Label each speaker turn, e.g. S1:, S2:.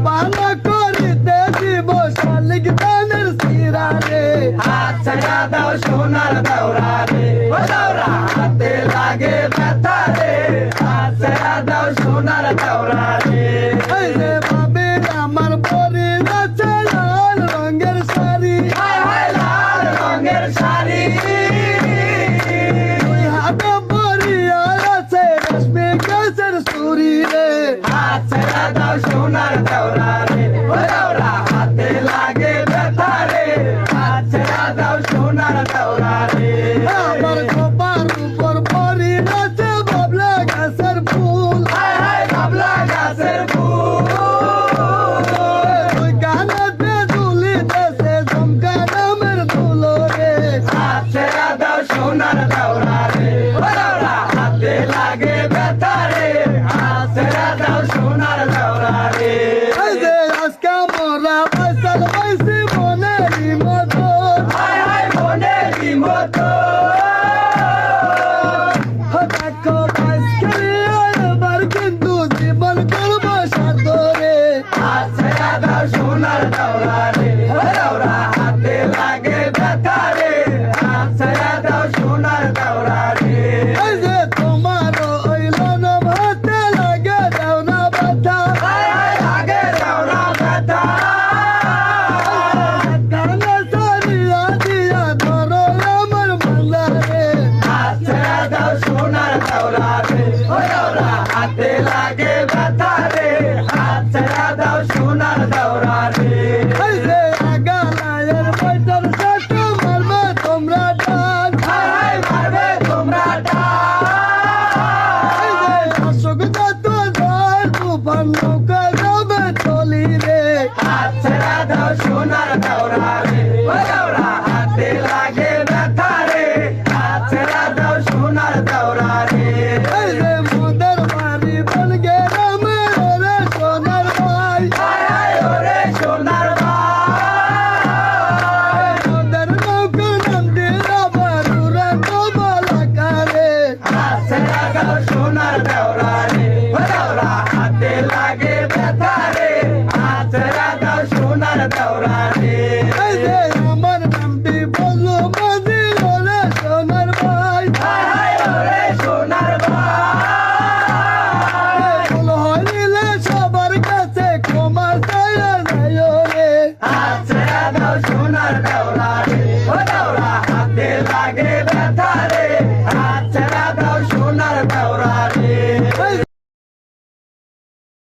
S1: পালা করিতে দিব শালিক দানের সিরা রে হাত ছাড়া দাও সোনার দাওরা রে ও দাওরা হাতে লাগে ব্যথা রে হাত ছাড়া দাও সোনার দাওরা রে এই যে ভাবে আমার পরে আছে লাল রঙের শাড়ি হায় হায় লাল রঙের শাড়ি তুই হাতে পরিয়া আছে রেশমি গাছের চুড়ি রে হাত ছাড়া দাও সোনার দাওরা রে ও দাওরা হাতে লাগে ব্যথা রে হাত ছাড়া দাও সোনার দাওরা রে আমার খোপার উপর পরি আছে বাবলা গাছের ফুল হায় হায় বাবলা গাছের ফুল ওই গানাতে দুলিতেছে ঝুমকা নামের দুলো রে হাত ছাড়া দাও সোনার দাওরা রে ও দাওরা হাতে লাগে ব্যথা রে হাত ছাড়া দাও সোনার দাওরা রে এই যে আজকে মোরা পয়সাল পাইছি মনেরই মতো হায় হায় মনেরই মতো দেখো আজকে এবার কিন্তু জীবন করবো সাদরে হাত ছাড়া দাও সোনার দাওরা রে ও দাওরা হাতে লাগে ব্যথা রে হাত ছাড়া দাও সোনার দাওরা রে এই যে তোমার ওই লনম হাতে লাগে দাও না ব্যথা হায় হায় লাগে দাও না ব্যথা গানে সারিয়া দিয়া ধরো আমার মালা রে হাত ছাড়া দাও সোনার দাওরা রে ও দাওরা হাতে লাগে ব্যথা রে হাত ছাড়া দাও সোনার দাওরা রে এই যে আগালায়ের বৈতর সাথে মারবে তোমরা ডান হায় হায় মারবে তোমরা ডান এই যে অশোক দত্ত জয় তুফান নৌকা